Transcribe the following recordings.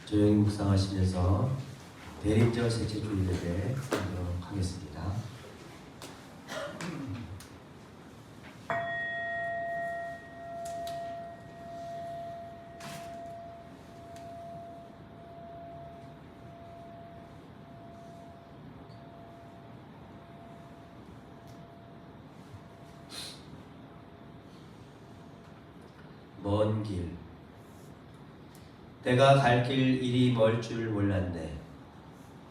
조용히 묵상하시면서 대림절 셋째 주일 예배 하도록 하겠습니다. 먼 길. 내가 갈 길 이리 멀 줄 몰랐네.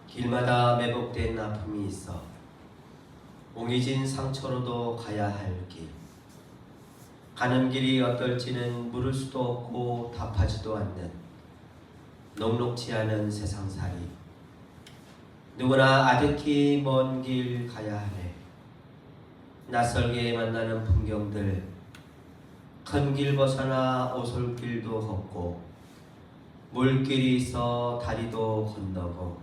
길마다 매복된 아픔이 있어 옹이진 상처로도 가야 할 길. 가는 길이 어떨지는 물을 수도 없고 답하지도 않는 녹록지 않은 세상살이. 누구나 아득히 먼 길 가야 하네. 낯설게 만나는 풍경들, 큰 길 벗어나 오솔길도 걷고 물길이 있어 다리도 건너고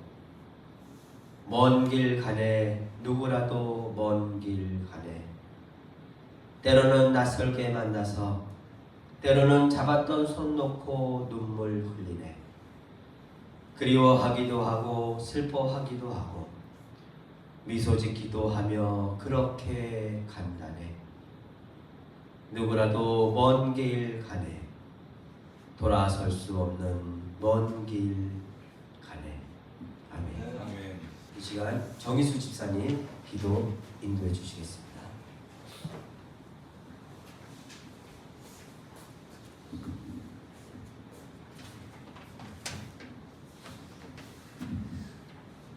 먼 길 가네. 누구라도 먼 길 가네. 때로는 낯설게 만나서 때로는 잡았던 손 놓고 눈물 흘리네. 그리워하기도 하고 슬퍼하기도 하고 미소 짓기도 하며 그렇게 간다네. 누구라도 먼 길 가네. 돌아설 수 없는 먼 길 가네. 아멘. 아멘. 이 시간 정희수 집사님 기도 인도해 주시겠습니다.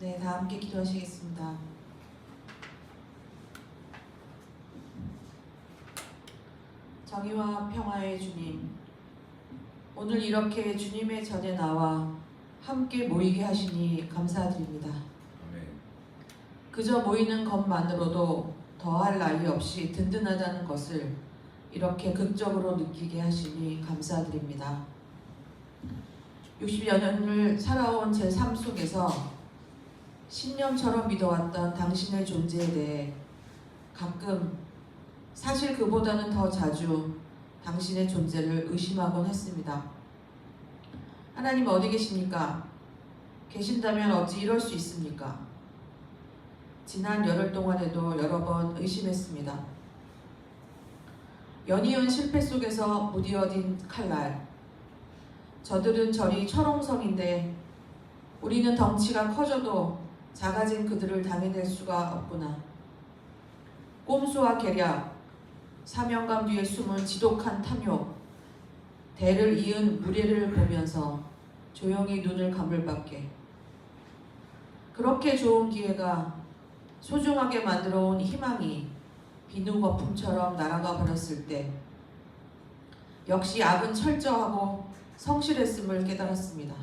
네, 다 함께 기도하시겠습니다. 정의와 평화의 주님, 오늘 이렇게 주님의 전에 나와 함께 모이게 하시니 감사드립니다. 아멘. 그저 모이는 것만으로도 더할 나위 없이 든든하다는 것을 이렇게 극적으로 느끼게 하시니 감사드립니다. 60여 년을 살아온 제 삶 속에서 신념처럼 믿어왔던 당신의 존재에 대해 가끔 사실 그보다는 더 자주 당신의 존재를 의심하곤 했습니다. 하나님 어디 계십니까? 계신다면 어찌 이럴 수 있습니까? 지난 열흘 동안에도 여러 번 의심했습니다. 연이은 실패 속에서 무디어진 칼날. 저들은 저리 철옹성인데 우리는 덩치가 커져도 작아진 그들을 당해낼 수가 없구나. 꼼수와 계략, 사명감 뒤에 숨은 지독한 탐욕, 대를 이은 무례를 보면서 조용히 눈을 감을 밖에. 그렇게 좋은 기회가 소중하게 만들어 온 희망이 비누 거품처럼 날아가 버렸을 때 역시 악은 철저하고 성실했음을 깨달았습니다.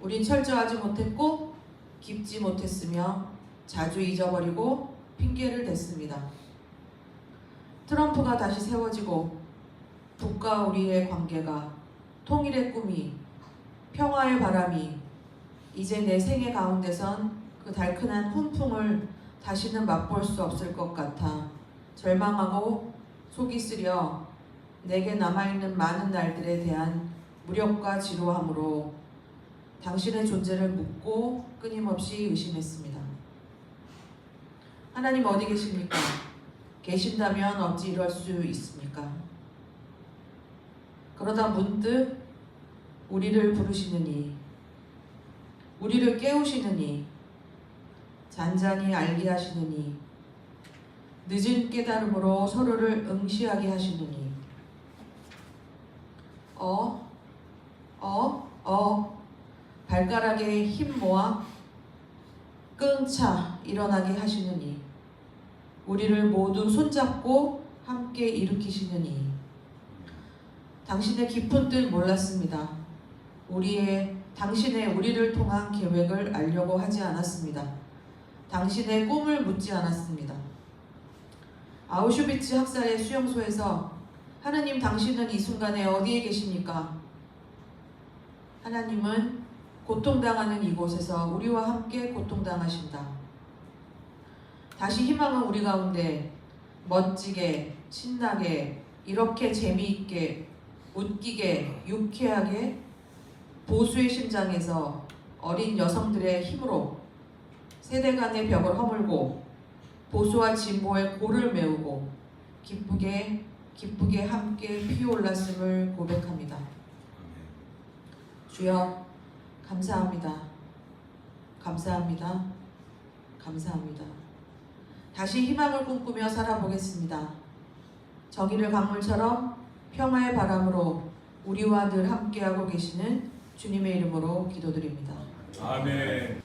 우린 철저하지 못했고 깊지 못했으며 자주 잊어버리고 핑계를 댔습니다. 트럼프가 다시 세워지고 북과 우리의 관계가, 통일의 꿈이, 평화의 바람이 이제 내 생애 가운데선 그 달큰한 훈풍을 다시는 맛볼 수 없을 것 같아 절망하고 속이 쓰려 내게 남아있는 많은 날들에 대한 무력과 지루함으로 당신의 존재를 묻고 끊임없이 의심했습니다. 하나님 어디 계십니까? 계신다면 어찌 이럴 수 있습니까? 그러다 문득 우리를 부르시느니, 우리를 깨우시느니, 잔잔히 알게 하시느니, 늦은 깨달음으로 서로를 응시하게 하시느니, 발가락에 힘 모아 끙차 일어나게 하시느니, 우리를 모두 손잡고 함께 일으키시느니. 당신의 깊은 뜻 몰랐습니다. 당신의 우리를 통한 계획을 알려고 하지 않았습니다. 당신의 꿈을 묻지 않았습니다. 아우슈비츠 학살의 수용소에서 하느님 당신은 이 순간에 어디에 계십니까? 하나님은 고통당하는 이곳에서 우리와 함께 고통당하신다. 다시 희망은 우리 가운데 멋지게, 신나게, 이렇게 재미있게, 웃기게, 유쾌하게 보수의 심장에서 어린 여성들의 힘으로 세대 간의 벽을 허물고 보수와 진보의 골을 메우고 기쁘게 함께 피어올랐음을 고백합니다. 주여 감사합니다. 감사합니다. 감사합니다. 다시 희망을 꿈꾸며 살아보겠습니다. 정의를 강물처럼 평화의 바람으로 우리와 늘 함께하고 계시는 주님의 이름으로 기도드립니다. 아멘.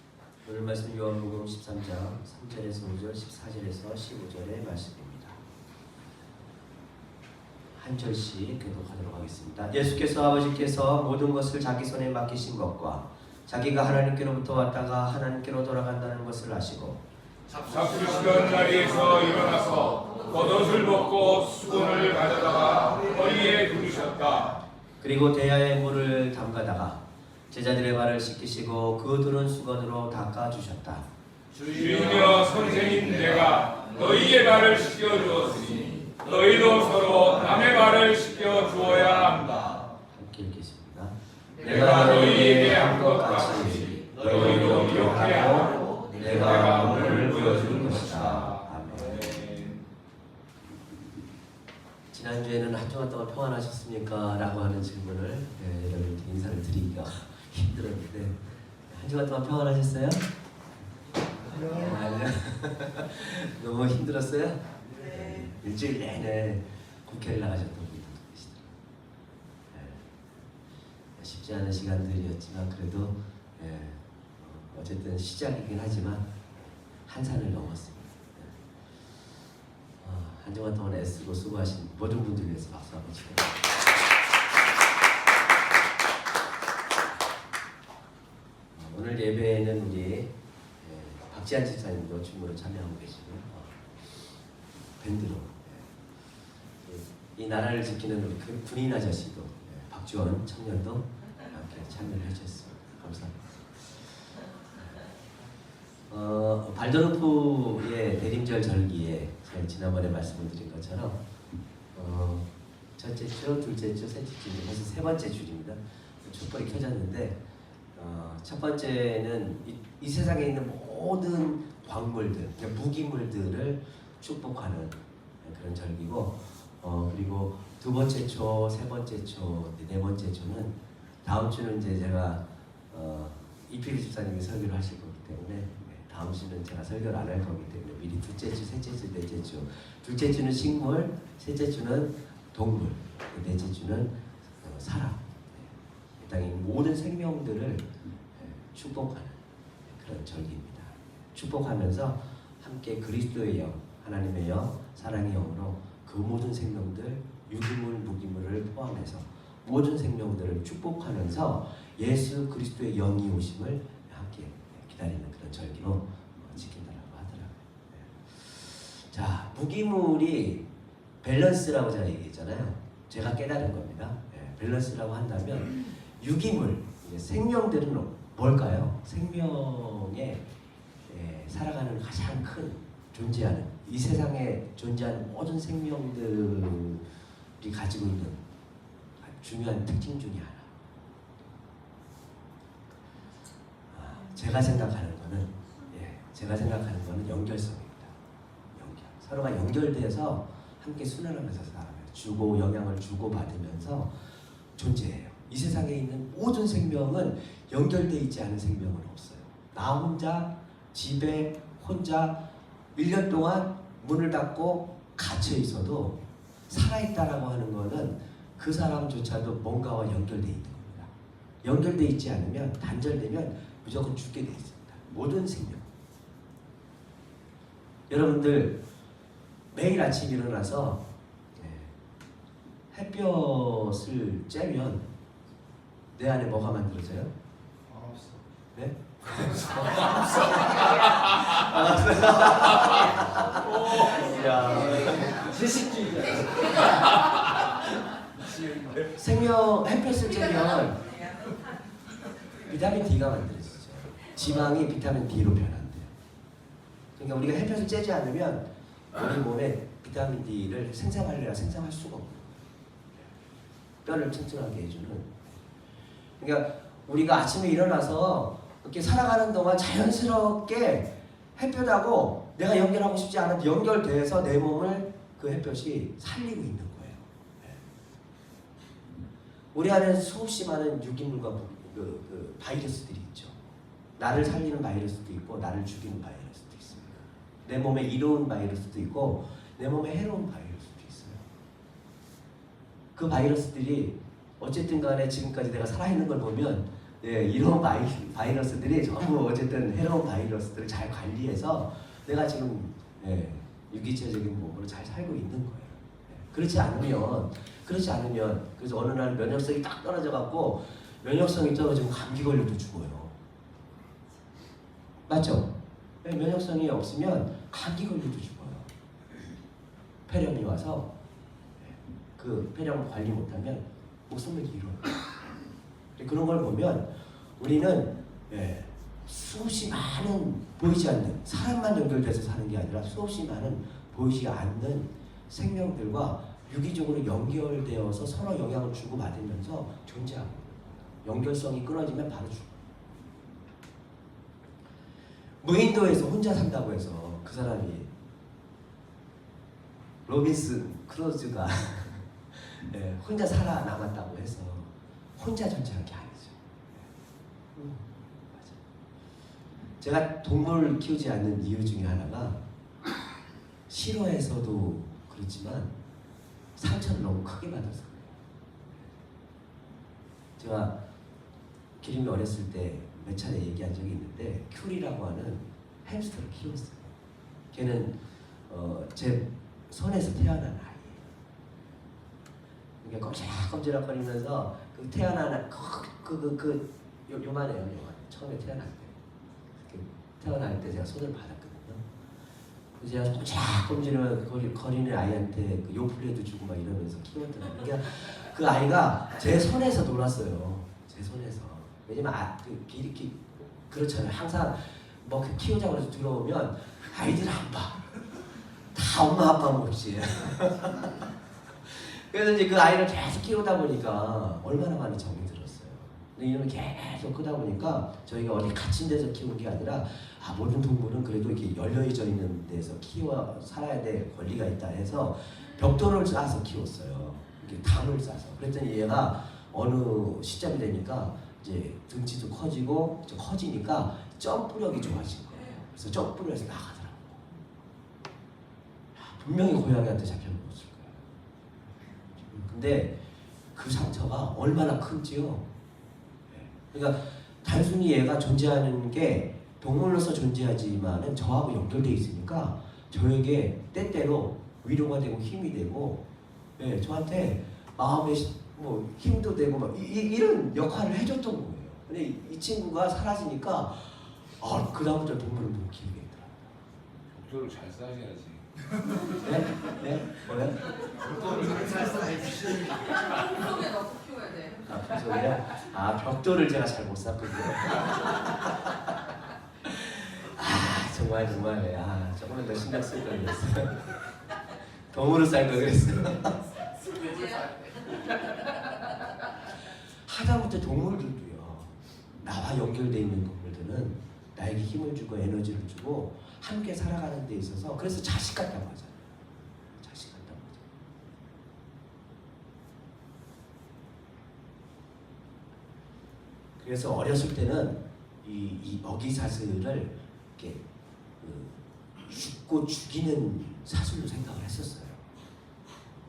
오늘 말씀 요한복음 13장 3절에서 5절, 14절에서 15절의 말씀입니다. 한 절씩 교독하도록 하겠습니다. 예수께서 아버지께서 모든 것을 자기 손에 맡기신 것과 자기가 하나님께로부터 왔다가 하나님께로 돌아간다는 것을 아시고 잡수시던 자리에서 일어나서 겉옷을 벗고 수건을 가져다가 허리에 두르셨다. 그리고 대야에 물을 담가다가 제자들의 발을 씻기시고 그 두른 수건으로 닦아주셨다. 주이여 선생님, 내가 너희의 발을 씻겨주었으니 너희도 서로 남의 발을 씻겨주어야 한다. 함께 읽겠습니다. 내가 너희에게 한 것 같이 너희도 이렇게 하고 내가 오늘 보여준 것이다. 아멘. 지난주에는 한 주간 동안 평안하셨습니까? 라고 하는 질문을 여러분께 인사를 드리기가 힘들었는데 한 주간 동안 평안하셨어요? 아니요. 너무 힘들었어요? 네. 일주일 내내 국회를 나가셨던 분들도 계시더라고요. 쉽지 않은 시간들이었지만 그래도 어쨌든 시작이긴 하지만 한 산을 넘었습니다. 한 주간 동안 애쓰고 수고하신 모든 분들 위해서 박수 한번 치고 오늘 예배에는 우리 박지한 집사님도 춤으로 참여하고 계시고요. 밴드로 이 나라를 지키는 우리 군인 아저씨도 박주원 청년도 함께 참여를 해주셨습니다. 감사합니다. 발도르프의 대림절 절기에 제가 지난번에 말씀을 드린 것처럼 첫째 주, 둘째 주, 셋째 주 해서 세 번째 줄입니다. 촛불이 켜졌는데 첫 번째는 이 세상에 있는 모든 광물들, 무기물들을 축복하는 그런 절기고 그리고 두 번째 초, 세 번째 초, 네 번째 초는 다음 주는 이제 제가 이필희 집사님이 설교를 하실 거기 때문에 다음 주는 제가 설교를 안 할 거기 때문에 미리 둘째 주, 셋째 주, 넷째 주 둘째 주는 식물, 셋째 주는 동물, 넷째 주는 사람 이 땅의 모든 생명들을 축복하는 그런 절기입니다. 축복하면서 함께 그리스도의 영, 하나님의 영, 사랑의 영으로 그 모든 생명들, 유기물, 무기물을 포함해서 모든 생명들을 축복하면서 예수 그리스도의 영이 오심을 함께 기다리는 그런 절기로 지킨다라고 하더라고요. 자, 무기물이 밸런스라고 제가 얘기했잖아요. 제가 깨달은 겁니다. 밸런스라고 한다면 유기물, 생명들은 뭘까요? 생명에 살아가는 가장 큰 존재하는 이 세상에 존재하는 모든 생명들이 가지고 있는 중요한 특징 중에 하나. 제가 생각하는 거는 연결성입니다. 서로가 연결돼서 함께 순환하면서 살아가요. 주고 영향을 주고 받으면서 존재해요. 이 세상에 있는 모든 생명은 연결돼 있지 않은 생명은 없어요. 나 혼자 집에 혼자 1년 동안 문을 닫고 갇혀 있어도 살아있다라고 하는 거는 그 사람조차도 뭔가와 연결돼 있는 겁니다. 연결돼 있지 않으면 단절되면 무조건 죽게 돼 있습니다. 모든 생명. 여러분들 매일 아침 일어나서 햇볕을 쬐면 내 안에 뭐가 만들어져요? 없어. 네? 생명 햇볕을 쬐면 비타민 D가 만들어지죠. 지방이 비타민 D로 변한대요. 그러니까 우리가 햇볕을 쬐지 않으면 우리 몸에 비타민 D를 생성할 수가 없는 거예요. 뼈를 튼튼하게 해주는. 그러니까 우리가 아침에 일어나서 이렇게 살아가는 동안 자연스럽게 햇볕하고 내가 연결하고 싶지 않은 연결돼서 내 몸을 그 햇볕이 살리고 있는 거예요. 우리 안에 수없이 많은 유기물과 그 바이러스들이 있죠. 나를 살리는 바이러스도 있고 나를 죽이는 바이러스도 있습니다. 내 몸에 이로운 바이러스도 있고 내 몸에 해로운 바이러스도 있어요. 그 바이러스들이 어쨌든 간에 지금까지 내가 살아있는 걸 보면 이런 바이러스들이 전부 어쨌든 해로운 바이러스들을 잘 관리해서 내가 지금 유기체적인 몸으로 잘 살고 있는 거예요. 그렇지 않으면 그래서 어느 날 면역성이 딱 떨어져 갖고 면역성이 떨어지면 감기 걸려도 죽어요. 맞죠? 면역성이 없으면 감기 걸려도 죽어요. 폐렴이 와서 그 폐렴을 관리 못하면 목숨을 잃어요. 그런 걸 보면 우리는 수없이 많은 보이지 않는 사람만 연결돼서 사는 게 아니라 수없이 많은 보이지 않는 생명들과 유기적으로 연결되어서 서로 영향을 주고받으면서 존재하고 연결성이 끊어지면 바로 죽어요. 무인도에서 혼자 산다고 해서 그 사람이 로빈슨 크루즈가 혼자 살아남았다고 해서 혼자 존재한 게 아니죠. 맞아. 제가 동물을 키우지 않는 이유 중에 하나가 싫어해서도 그렇지만 상처를 너무 크게 받아서 그래요. 제가 기림이 어렸을 때 몇 차례 얘기한 적이 있는데 큐리라고 하는 햄스터를 키웠어요. 걔는 제 손에서 태어난 아이예요. 그러니까 꼼지락꼼지락거리면서 그 태어난 요만해요. 처음에 태어날 때. 태어날 때 제가 손을 받았거든요. 그래서 제가 꼼지락거리는 아이한테 그 요플레도 주고 막 이러면서 키웠더라고요. 그러니까 그 아이가 제 손에서 놀았어요. 제 손에서. 왜냐면 그렇잖아요. 항상 뭐 키우자고 해서 들어오면 아이들 안 봐. 다 엄마 아빠 몫이에요. 그래서 이제 그 아이를 계속 키우다 보니까 얼마나 많이 정이 들었어요. 근데 이놈이 계속 크다 보니까 저희가 어디 갇힌 데서 키운 게 아니라 모든 동물은 그래도 이렇게 열려져 있는 데서 키워 살아야 될 권리가 있다 해서 벽돌을 쌓아서 키웠어요. 이렇게 담을 쌓아서. 그랬더니 얘가 어느 시점이 되니까 이제 등치도 커지니까 점프력이 좋아진 거예요. 그래서 점프를 해서 나가더라고요. 분명히 고양이한테 잡혀먹었을 거예요. 근데 그 상처가 얼마나 큰지요. 그러니까 단순히 얘가 존재하는 게 동물로서 존재하지만은 저하고 연결돼 있으니까 저에게 때때로 위로가 되고 힘이 되고 저한테 마음에 뭐 힘도 되고 막 이런 역할을 해줬던 거예요. 근데 이 친구가 사라지니까 그다음부터 동물을 못 키우겠더라고요. 벽돌을 잘 쌓아야지. 네? 뭐요? 벽돌을 잘 쌓아야지. 품속에 넣고 키워야 돼. 품속에요? 벽돌을 제가 잘 못 쌓거든요. 정말 조금만 더 신경 쓸 걸 그랬어요. 덤으로 쌀 걸 그랬어요. 하다못해 동물들도요. 나와 연결되어 있는 동물들은 나에게 힘을 주고 에너지를 주고 함께 살아가는 데 있어서 그래서 자식 같다고 하잖아요. 자식 같다고 하잖아요. 그래서 어렸을 때는 이 먹이사슬을 이렇게 죽고 죽이는 사슬로 생각을 했었어요.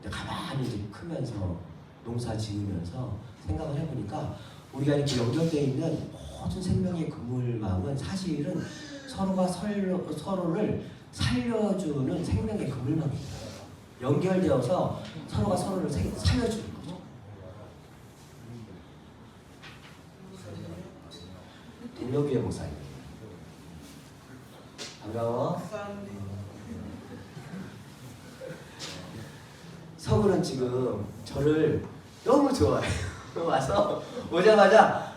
근데 가만히 이제 크면서 농사 지으면서 생각을 해보니까 우리가 이렇게 연결되어 있는 모든 생명의 그물망은 사실은 서로가 서로를 살려주는 생명의 그물망이에요. 연결되어서 서로가 서로를 살려주는 거죠. 동료비의 목사님 반가워. 서구는 지금 저를 너무 좋아해요. 와서 오자마자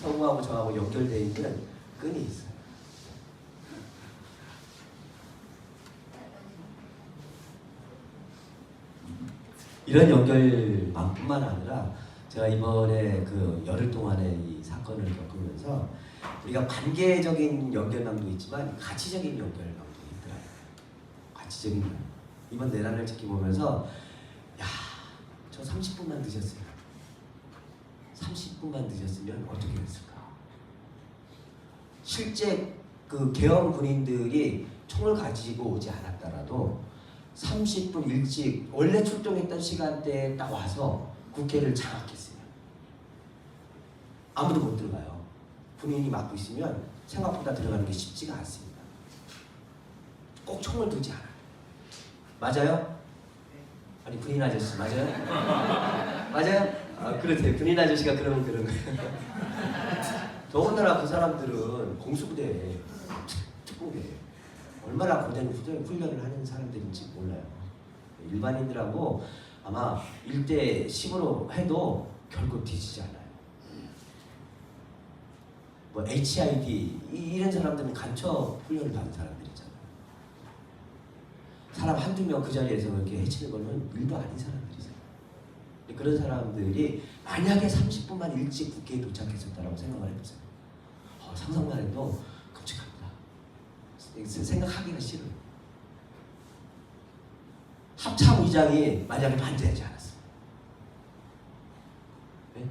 서구하고 저하고 연결되어 있는 끈이 있어요. 이런 연결만뿐만 아니라 제가 이번에 그 열흘 동안의 이 사건을 겪으면서 우리가 관계적인 연결망도 있지만 가치적인 연결망도 있더라고요. 가치적인 면. 이번 내란을 지켜보면서 야, 저 30분만 늦었어요. 30분만 늦었으면 어떻게 됐을까? 실제 그 계엄 군인들이 총을 가지고 오지 않았더라도 30분 일찍 원래 출동했던 시간대에 딱 와서 국회를 장악했어요. 아무도 못 들어가요. 군인이 막고 있으면 생각보다 들어가는 게 쉽지가 않습니다. 꼭 총을 들지 않아요. 맞아요? 아니 군인 아저씨 맞아요? 맞아요? 아 그러세요. 군인 아저씨가 그러면 그런 거예요. 더군다나 그 사람들은 공수부대, 특공대 얼마나 고된 훈련을 하는 사람들인지 몰라요. 일반인들하고 아마 1대 10으로 해도 결코 뒤지지 않아요. 뭐 HID 이런 사람들은 간첩 훈련을 받은 사람들이잖아요. 사람 한두 명 그 자리에서 이렇게 해치는 거는 일도 아닌 사람들이잖아요. 그런 사람들이 만약에 30분만 일찍 국회에 도착했었다라고 생각을 해보세요. 상상만 해도 끔찍합니다. 생각하기가 싫어요. 합참의장이 만약에 반대하지 않았어요. 네?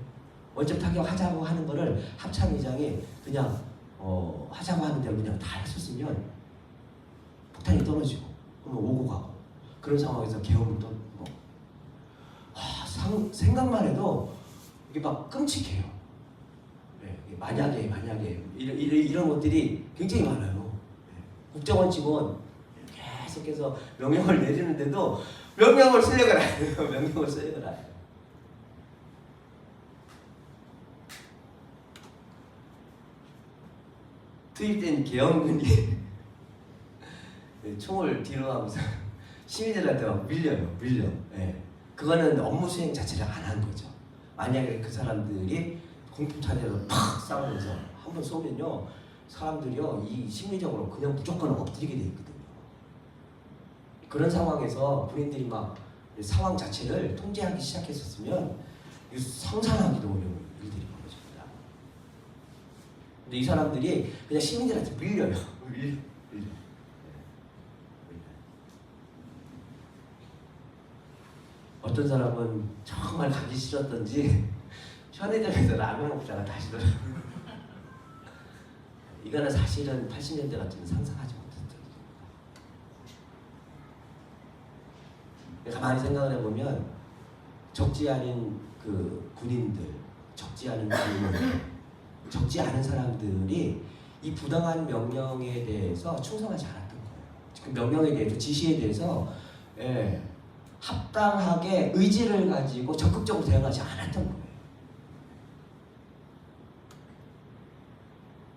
원점 타격하자고 하는 거를 합참의장이 그냥 하자고 하는 대로 그냥 다 했었으면 폭탄이 떨어지고 그러면 오고 가고 그런 상황에서 계엄은 또 뭐 생각만 해도 이게 막 끔찍해요. 네, 만약에 이런 것들이 굉장히 많아요. 네, 국정원 직원 계속해서 명령을 내리는데도 명령을 수행을 안 해요. 명령을 수행을 안 해요. 투입된 계엄군이 총을 뒤로 하면서 시민들한테 막 밀려. 네. 그거는 업무 수행 자체를 안 한 거죠. 만약에 그 사람들이 공포탄으로 팍 싸우면서 한번 쏘면요, 사람들이요 이 심리적으로 그냥 무조건 엎드리게 돼 있거든요. 그런 상황에서 군인들이 막 상황 자체를 통제하기 시작했었으면 상상하기도 어려운 일들이 벌어집니다. 근데 이 사람들이 그냥 시민들한테 밀려요. 밀려. 어떤 사람은 정말 가기 싫었던지 편의점에서 라면 먹다가 다시 돌아오고 이거는 사실은 80년대 같으면 상상하지 못했던 일입니다. 가만히 생각을 해보면 적지 않은 그 군인들, 적지 않은 군인들, 적지 않은 사람들이 이 부당한 명령에 대해서 충성하지 않았던 거예요. 그 명령에 대해서, 지시에 대해서 합당하게 의지를 가지고 적극적으로 대응하지 않았던 거예요.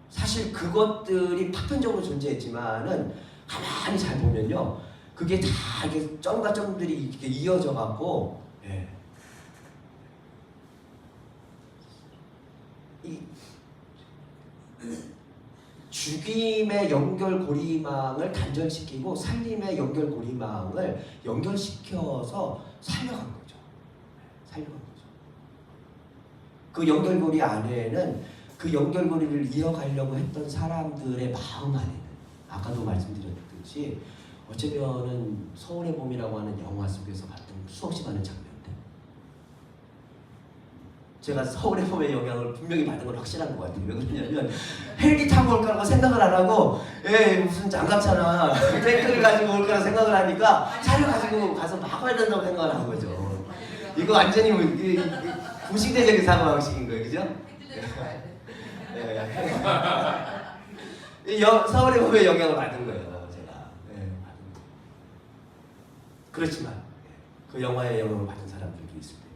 사실 그것들이 파편적으로 존재했지만은 가만히 잘 보면요, 그게 다 이렇게 점과 점들이 이렇게 이어져 갖고, 이 죽임의 연결고리망을 단절시키고 살림의 연결고리망을 연결시켜서 살려간 거죠. 그 연결고리 안에는 그 연결고리를 이어가려고 했던 사람들의 마음 안에는 아까도 말씀드렸듯이 어쩌면은 서울의 봄이라고 하는 영화 속에서 봤던 수없이 많은 장면들, 제가 서울의 봄의 영향을 분명히 받은 건 확실한 것 같아요. 왜 그러냐면 헬기 타고 올 거라고 생각을 안 하고 무슨 장갑차나 탱크를 가지고 올 거라 생각을 하니까 차를 가지고 가서 막아야 된다고 생각을 한 거죠. 이거 완전히 구시대적인 사고방식인 거예요. 그죠? 서울의 봄의 영향을 받은 거예요. 제가. 그렇지만 그 영화의 영향을 받은 사람들도 있습니다.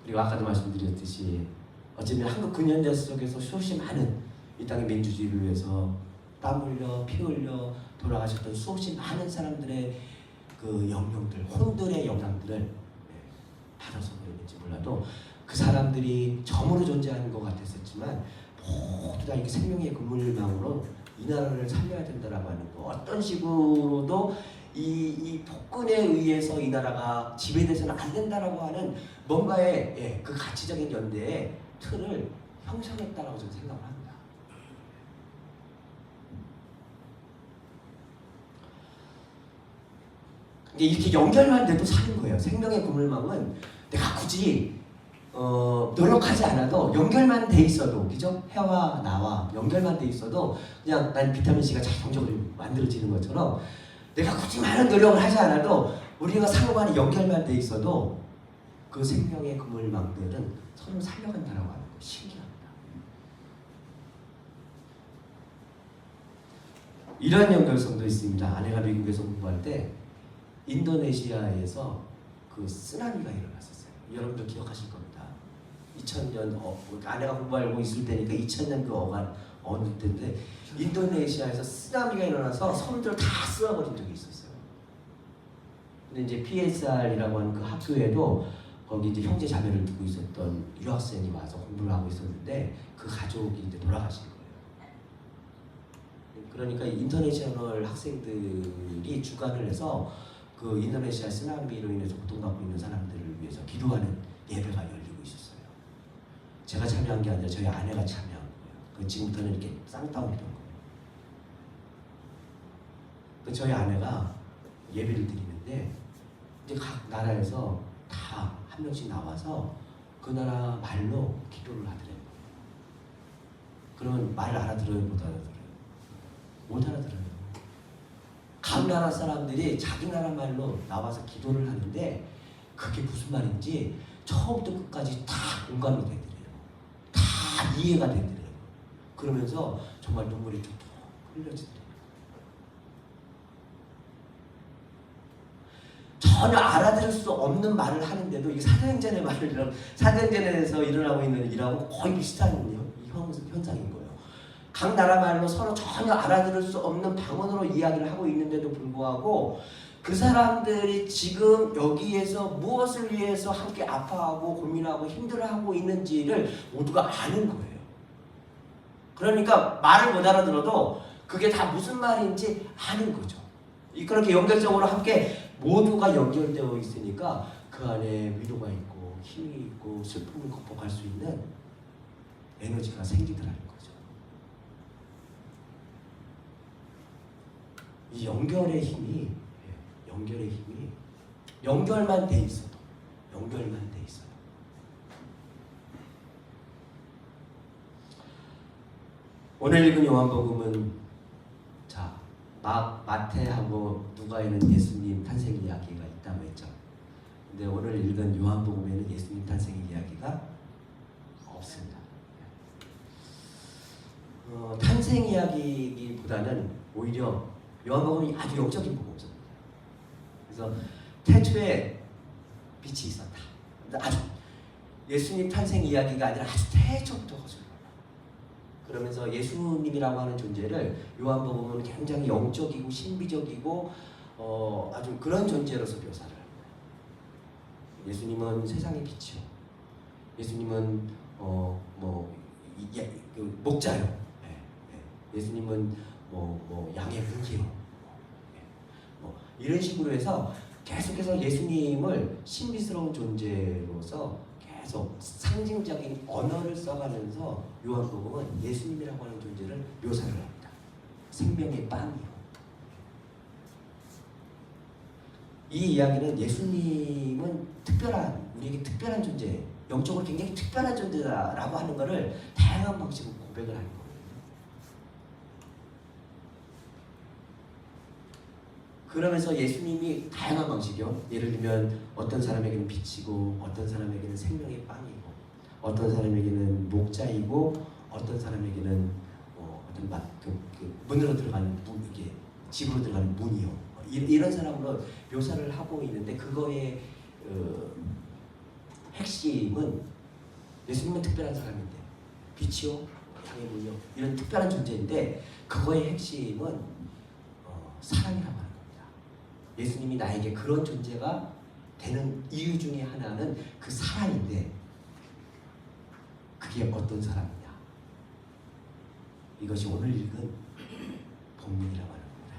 그리고 아까도 말씀드렸듯이 어쩌면 한국 근현대 속에서 수없이 많은 이 땅의 민주주의를 위해서 땀 흘려 피 흘려 돌아가셨던 수없이 많은 사람들의 그 영령들, 혼들의 영향들을 받아서 그랬는지 몰라도 그 사람들이 점으로 존재하는 것 같았었지만 모두 다 이렇게 생명의 근물망으로 이 나라를 살려야 된다라고 하는 거, 어떤 식으로도 이 폭군에 의해서 이 나라가 지배돼서는 안 된다라고 하는 뭔가의 그 가치적인 연대의 틀을 형성했다라고 저는 생각을 합니다. 이렇게 연결만 돼도 사는 거예요. 생명의 그물망은 내가 굳이 노력하지 않아도 연결만 돼 있어도, 그죠? 해와 나와 연결만 돼 있어도 그냥 난 비타민 C가 자동적으로 만들어지는 것처럼 내가 굳이 많은 노력을 하지 않아도 우리가 상호간에 연결만 돼 있어도 그 생명의 그물망들은 서로 살려간다라고 하는 거 신기합니다. 이런 연결성도 있습니다. 아내가 미국에서 공부할 때 인도네시아에서 그 쓰나미가 일어났었어요. 여러분들 기억하실 겁니다. 2000년 아내가 공부하고 있을 때니까 2000년 그 어느 때인데 인도네시아에서 쓰나미가 일어나서 섬들 다 쓸어버린 적이 있었어요. 근데 이제 PSR이라고 하는 그 학교에도 거기 이제 형제 자매를 두고 있었던 유학생이 와서 공부를 하고 있었는데 그 가족이 이제 돌아가신 거예요. 그러니까 인터내셔널 학생들이 주관을 해서 그 인도네시아 쓰나미로 인해서 고통받고 있는 사람들을 위해서 기도하는 예배가 열리고 있었어요. 제가 참여한 게 아니라 저희 아내가 참여한 거예요. 그 지금부터는 이렇게 쌍따옴이 된 거예요. 그 저희 아내가 예배를 드리는데 이제 각 나라에서 다 한 명씩 나와서 그 나라 말로 기도를 하더래요. 그러면 말을 알아들어요, 못 알아들어요? 못 알아들어요. 각 나라 사람들이 자기 나라 말로 나와서 기도를 하는데 그게 무슨 말인지 처음부터 끝까지 다 공감이 되더래요. 다 이해가 되더래요. 그러면서 정말 눈물이 툭툭 흘려지더래요. 전혀 알아들을 수 없는 말을 하는데도 이 사도행전의 말을 사도행전에서 일어나고 있는 일하고 거의 비슷한 현상인 거예요. 각 나라 말로 서로 전혀 알아들을 수 없는 방언으로 이야기를 하고 있는데도 불구하고 그 사람들이 지금 여기에서 무엇을 위해서 함께 아파하고 고민하고 힘들어하고 있는지를 모두가 아는 거예요. 그러니까 말을 못 알아들어도 그게 다 무슨 말인지 아는 거죠. 그렇게 연결적으로 함께 모두가 연결되어 있으니까 그 안에 위로가 있고 힘이 있고 슬픔을 극복할 수 있는 에너지가 생기더라는 거죠. 이 연결의 힘이 연결만 돼 있어도 오늘 읽은 요한복음은 자 마태하고 누가에는 예수님 탄생 이야기가 있다고 했죠. 근데 오늘 읽은 요한복음에는 예수님 탄생 이야기가 없습니다. 탄생 이야기보다는 오히려 요한복음이 아주 영적인 복음서입니다. 그래서 태초에 빛이 있었다. 아주 예수님 탄생 이야기가 아니라 아주 태초부터 거슬러 그러면서 예수님이라고 하는 존재를 요한복음은 굉장히 영적이고 신비적이고 아주 그런 존재로서 묘사를 합니다. 예수님은 세상의 빛이요. 예수님은 목자요. 예수님은 양의 문기요. 이런 식으로 해서 계속해서 예수님을 신비스러운 존재로서 계속 상징적인 언어를 써가면서 요한복음은 예수님이라고 하는 존재를 묘사를 합니다. 생명의 빵이요. 이 이야기는 예수님은 우리에게 특별한 존재, 영적으로 굉장히 특별한 존재다라고 하는 것을 다양한 방식으로 고백을 하는 거예요. 그러면서 예수님이 다양한 방식이요. 예를 들면 어떤 사람에게는 빛이고 어떤 사람에게는 생명의 빵이고 어떤 사람에게는 목자이고 어떤 사람에게는 문으로 들어가는 이게 집으로 들어가는 문이요. 이런 사람으로 묘사를 하고 있는데 그거의 핵심은 예수님은 특별한 사람인데 빛이요, 양의 문이요 이런 특별한 존재인데 그거의 핵심은 사랑이라고 하는 겁니다. 예수님이 나에게 그런 존재가 되는 이유 중에 하나는 그 사랑인데 그게 어떤 사랑이냐? 이것이 오늘 읽은 본문이라고 하는 겁니다.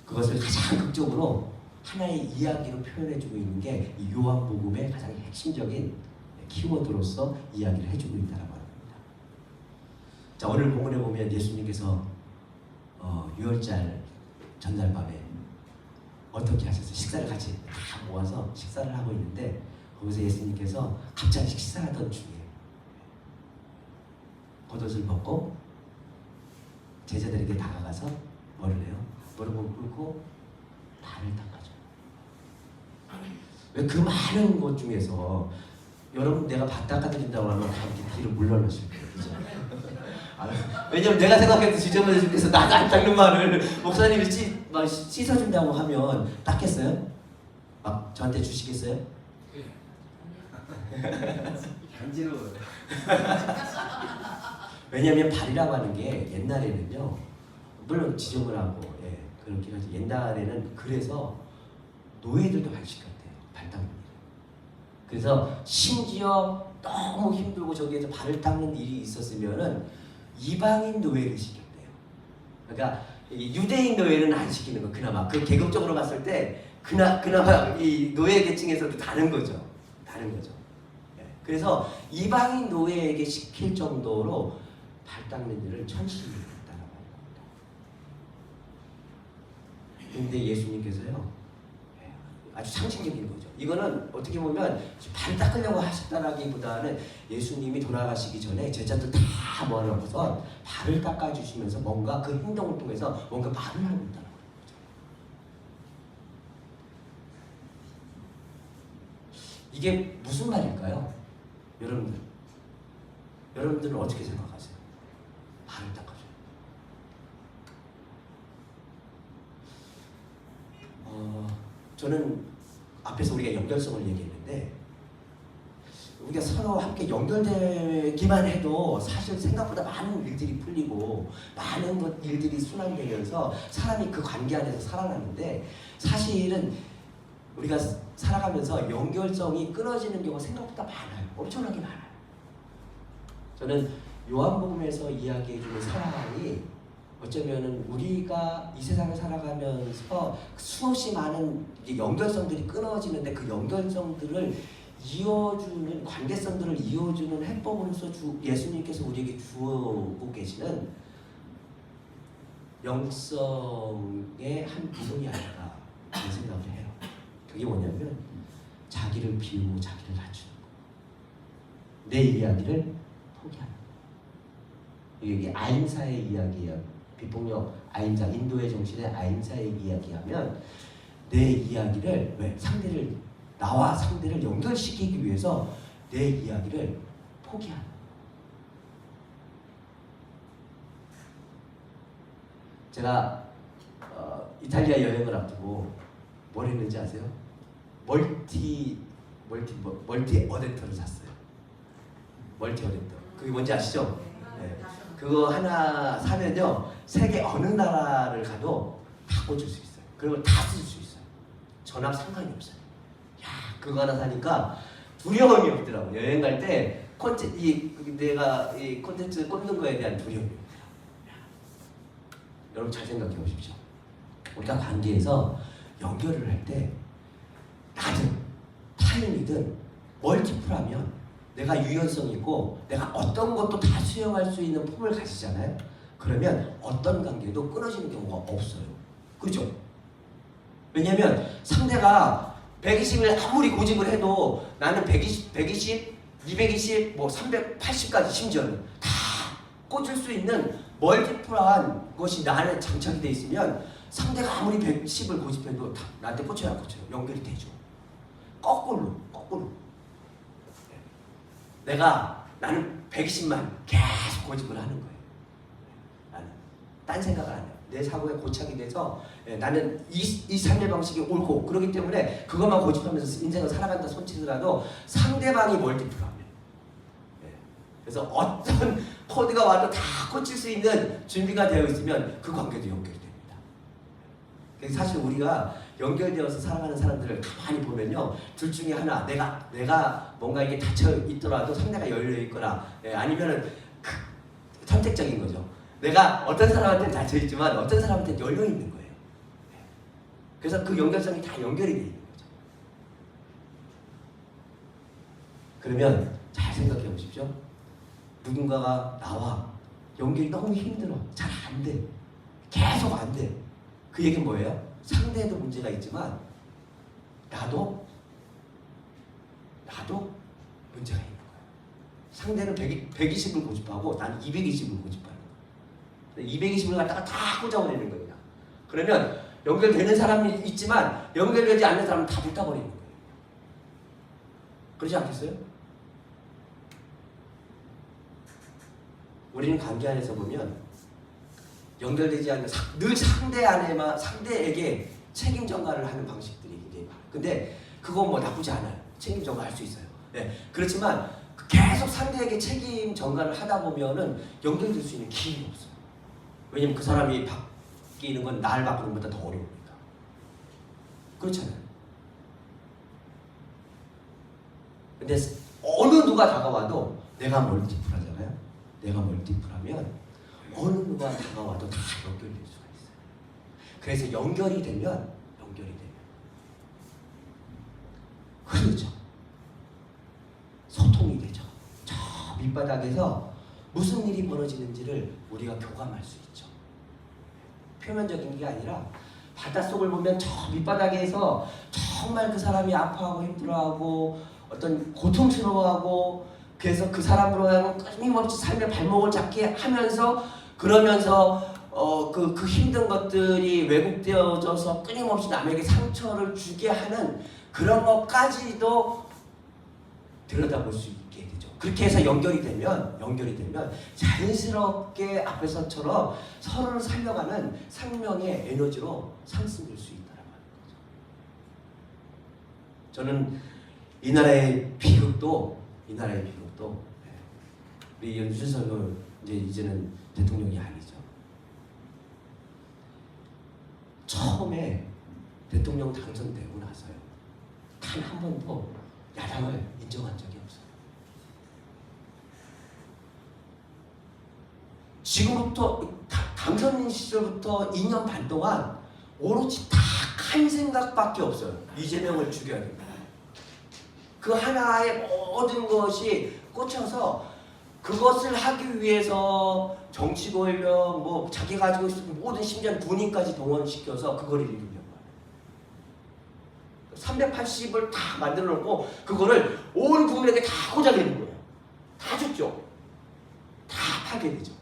그것을 가장 극적으로 하나의 이야기로 표현해주고 있는 게 이 요한복음의 가장 핵심적인 키워드로서 이야기를 해주고 있다는 겁니다. 자, 오늘 본문에 보면 예수님께서 유월절 전날 밤에 어떻게 하셨어요? 식사를 같이 다 모아서 식사를 하고 있는데 거기서 예수님께서 갑자기 식사하던 중에 겉옷을 벗고 제자들에게 다가가서 뭐를 해요? 무릎을 꿇고 발을 닦아줘요. 왜 그 많은 것 중에서 여러분 내가 발 닦아드린다고 하면 다 이렇게 뒤로 물러나실 거예요. 그죠? 왜냐면 내가 생각해도 지저분해서 나도 안 닦는 말을 목사님이 막 씻어준다고 하면 닦겠어요? 막 저한테 주시겠어요? 간지러워요. 왜냐면 발이라고 하는 게 옛날에는요, 물론 지저분하고 그렇긴 하지, 옛날에는 그래서 노예들도 발 씻었대요. 발 닦는 일. 그래서 심지어 너무 힘들고 저기에서 발을 닦는 일이 있었으면은 이방인 노예를 시켰대요. 그러니까 유대인 노예는 안 시키는 거. 그나마 그 계급적으로 봤을 때 그나마 이 노예 계층에서도 다른 거죠. 그래서 이방인 노예에게 시킬 정도로 발 닦는 일을 천신이 했다라고 합니다. 근데 예수님께서요, 아주 상징적인 거죠. 이거는 어떻게 보면 발 닦으려고 하셨다라기보다는 예수님이 돌아가시기 전에 제자들 다 모아놓고서 발을 닦아주시면서 뭔가 그 행동을 통해서 뭔가 말을 하고 있다는 거죠. 이게 무슨 말일까요? 여러분들은 어떻게 생각하세요? 발을 닦아줘요. 저는 앞에서 우리가 연결성을 얘기했는데 우리가 서로 함께 연결되기만 해도 사실 생각보다 많은 일들이 풀리고 많은 일들이 순환되면서 사람이 그 관계 안에서 살아나는데 사실은 우리가 살아가면서 연결성이 끊어지는 경우가 생각보다 많아요. 엄청나게 많아요. 저는 요한복음에서 이야기해주는 사랑이 어쩌면은 우리가 이 세상을 살아가면서 수없이 많은 연결성들이 끊어지는데 그 연결성들을 이어주는, 관계성들을 이어주는 해법으로서 예수님께서 우리에게 주고 계시는 영성의 한 부분이 아닐까 그런 생각을 해요. 그게 뭐냐면 자기를 비우고 자기를 낮추는 거. 내 이야기를 포기하는 거. 이게 아임사의 이야기예요. 비폭력 아임사, 인도의 정신의 아임사의 이야기하면 내 이야기를 나와 상대를 연결시키기 위해서 내 이야기를 포기하는 거예요. 제가 이탈리아 여행을 앞두고 뭘 했는지 아세요? 멀티 어댑터를 샀어요. 멀티 어댑터. 그게 뭔지 아시죠? 네. 그거 하나 사면요, 세계 어느 나라를 가도 다 꽂을 수 있어요. 그리고 다 쓸 수 있어요. 전압 상관이 없어요. 야, 그거 하나 사니까 두려움이 없더라고. 여행 갈 때 내가 이 콘텐츠 꽂는 거에 대한 두려움이 없어요. 여러분 잘 생각해 보십시오. 우리가 관계에서 연결을 할 때 나든 타인이든 멀티플하면 내가 유연성 있고 내가 어떤 것도 다 수용할 수 있는 품을 가지잖아요. 그러면 어떤 관계도 끊어지는 경우가 없어요. 그렇죠? 왜냐하면 상대가 120을 아무리 고집을 해도 나는 120, 220, 380까지 심지어는 다 꽂을 수 있는 멀티플한 것이 나한테 장착이 돼 있으면 상대가 아무리 110을 고집해도 다 나한테 꽂혀야 꽂혀요. 연결이 되죠. 거꾸로. 나는 120만 계속 고집을 하는 거예요. 나는 딴 생각을 안 해요. 내 사고에 고착이 돼서 나는 이 삶의 방식이 옳고 그렇기 때문에 그것만 고집하면서 인생을 살아간다 손치더라도 상대방이 멀티플하면 그래서 어떤 코드가 와도 다 꽂힐 수 있는 준비가 되어 있으면 그 관계도 연결이 됩니다. 그래서 사실 우리가 연결되어서 살아가는 사람들을 가만히 보면요, 둘 중에 하나, 내가 뭔가 이게 닫혀 있더라도 상대가 열려 있거나, 아니면은 선택적인 거죠. 내가 어떤 사람한테는 닫혀 있지만 어떤 사람한테는 열려 있는 거예요. 그래서 그 연결성이 다 연결이 되어 있는 거죠. 그러면 잘 생각해 보십시오. 누군가가 나와 연결이 너무 힘들어. 잘 안 돼. 계속 안 돼. 그 얘기는 뭐예요? 상대에도 문제가 있지만 나도 문제가 있는 거야. 상대는 120을 고집하고 나는 220을 고집하는 거야. 220을 갖다가 다 꽂아버리는 거예요. 그러면 연결되는 사람이 있지만 연결되지 않는 사람은 다 불타버리는 거예요. 그러지 않겠어요? 우리는 관계 안에서 보면 연결되지 않는 늘 상대에게 책임 전가를 하는 방식들이 굉장히 많아요. 근데 그건 뭐 나쁘지 않아요. 책임 전가 할 수 있어요. 네. 그렇지만 계속 상대에게 책임 전가를 하다 보면은 연결될 수 있는 기회가 없어요. 왜냐면 그 사람이 바뀌는 건 날 바꾸는 것보다 더 어려우니까. 그렇잖아요. 근데 어느 누가 다가와도 내가 멀티플하잖아요. 내가 멀티플하면 어느 누가 다가와도 다 연결될 수가 있어요. 그래서 연결이 되면 그렇죠. 소통이 되죠. 저 밑바닥에서 무슨 일이 벌어지는지를 우리가 교감할 수 있죠. 표면적인 게 아니라 바닷속을 보면 저 밑바닥에서 정말 그 사람이 아파하고 힘들어하고 어떤 고통스러워하고 그래서 그 사람으로 하여금 끊임없이 삶의 발목을 잡게 하면서 그러면서 그 힘든 것들이 왜곡되어져서 끊임없이 남에게 상처를 주게 하는 그런 것까지도 들여다볼 수 있게 되죠. 그렇게 해서 연결이 되면 자연스럽게 앞에서처럼 서로를 살려가는 생명의 에너지로 상승될 수 있다는 거죠. 저는 이 나라의 비극도 우리 윤석열 이제는 대통령이 아니죠. 처음에 대통령 당선되고 나서요. 단 한 번도 야당을 인정한 적이 없어요. 지금부터 당선 시절부터 2년 반 동안 오로지 딱 한 생각밖에 없어요. 이재명을 죽여야 된다. 그 하나의 모든 것이 꽂혀서 그것을 하기 위해서 정치 권력, 뭐 자기 가지고 있는 모든 심지어 군인까지 동원시켜서 그거를 이루려고 해요. 380을 다 만들어 놓고 그거를 온 국민에게 다 꽂아내는 거예요. 다 줬죠. 다 파괴되죠.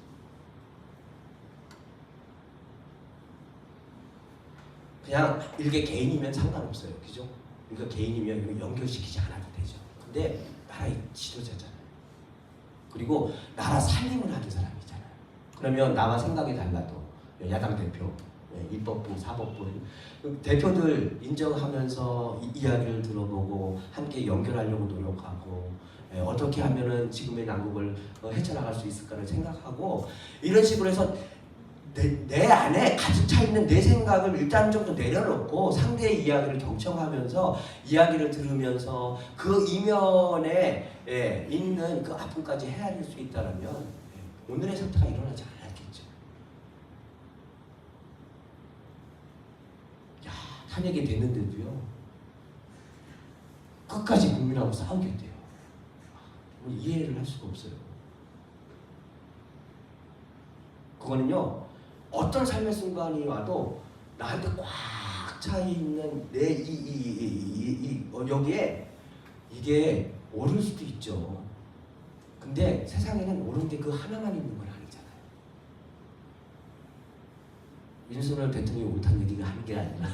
그냥 일개 개인이면 상관없어요. 그죠? 그러니까 개인이면 연결시키지 않아도 되죠. 근데 나라의 지도자잖아요. 그리고 나라 살림을 하는 사람이잖아요. 그러면 나와 생각이 달라도 야당 대표, 입법부, 사법부 대표들 인정하면서 이야기를 들어보고 함께 연결하려고 노력하고 어떻게 하면은 지금의 난국을 헤쳐나갈 수 있을까를 생각하고 이런 식으로 해서 내 안에 가득 차 있는 내 생각을 일단 정도 내려놓고 상대의 이야기를 경청하면서 이야기를 들으면서 그 이면에 있는 그 아픔까지 헤아릴 수 있다면 오늘의 사태가 일어나지 않았겠죠. 야, 탄핵이 됐는데도요. 끝까지 국민하고 싸우겠대요. 이해를 할 수가 없어요. 그거는요. 어떤 삶의 순간이 와도 나한테 꽉 차 있는 내 여기에 이게 오를 수도 있죠. 근데 세상에는 오른 게 그 하나만 있는 건 아니잖아요. 윤석열 대통령이 옳다는 얘기가 하는 게 아니라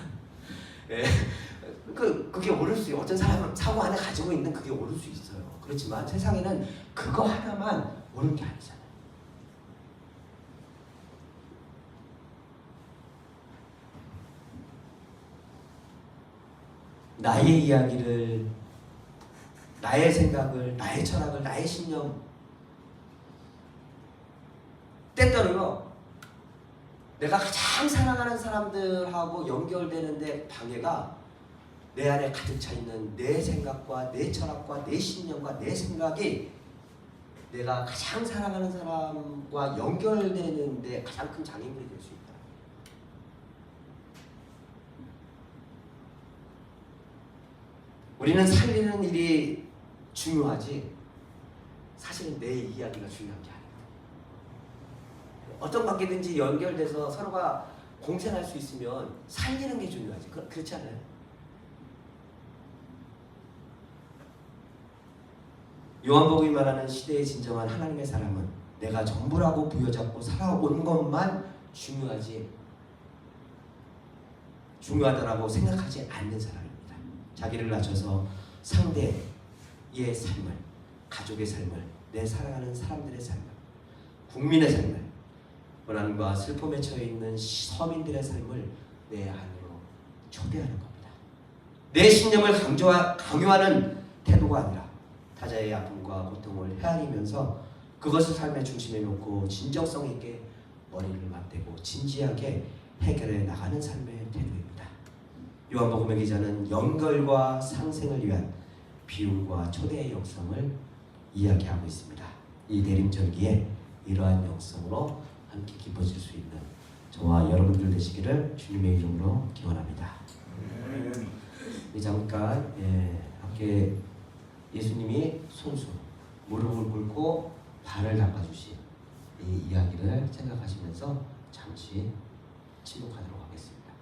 그게 오를 수 있어요. 어떤 사람은 사고 하나 가지고 있는 그게 오를 수 있어요. 그렇지만 세상에는 그거 하나만 오른 게 아니잖아요. 나의 이야기를, 나의 생각을, 나의 철학을, 나의 신념 때때로요 내가 가장 사랑하는 사람들하고 연결되는데 방해가 내 안에 가득 차 있는 내 생각과 내 철학과 내 신념과 내 생각이 내가 가장 사랑하는 사람과 연결되는데 가장 큰 장애물이 될 수 있다. 우리는 살리는 일이 중요하지 사실은 내 이야기가 중요한 게 아닙니다. 어떤 관계든지 연결돼서 서로가 공생할 수 있으면 살리는 게 중요하지. 그렇지 않아요? 요한복음이 말하는 시대의 진정한 하나님의 사람은 내가 전부라고 부여잡고 살아온 것만 중요하다라고 생각하지 않는 사람입니다. 자기를 낮춰서 상대의 삶을, 가족의 삶을, 내 사랑하는 사람들의 삶을, 국민의 삶을, 고난과 슬픔에 처해 있는 서민들의 삶을 내 안으로 초대하는 겁니다. 내 신념을 강요하는 태도가 아니라 타자의 아픔과 고통을 헤아리면서 그것을 삶의 중심에 놓고 진정성 있게 머리를 맞대고 진지하게 해결해 나가는 삶의 태도입니다. 요한복음의 기자는 연결과 상생을 위한 비움과 초대의 영성을 이야기하고 있습니다. 이 대림절기에 이러한 영성으로 함께 기뻐질 수 있는 저와 여러분들 되시기를 주님의 이름으로 기원합니다. 잠깐 함께 예수님이 손수 무릎을 꿇고 발을 닦아주신 이 이야기를 생각하시면서 잠시 침묵하도록 하겠습니다.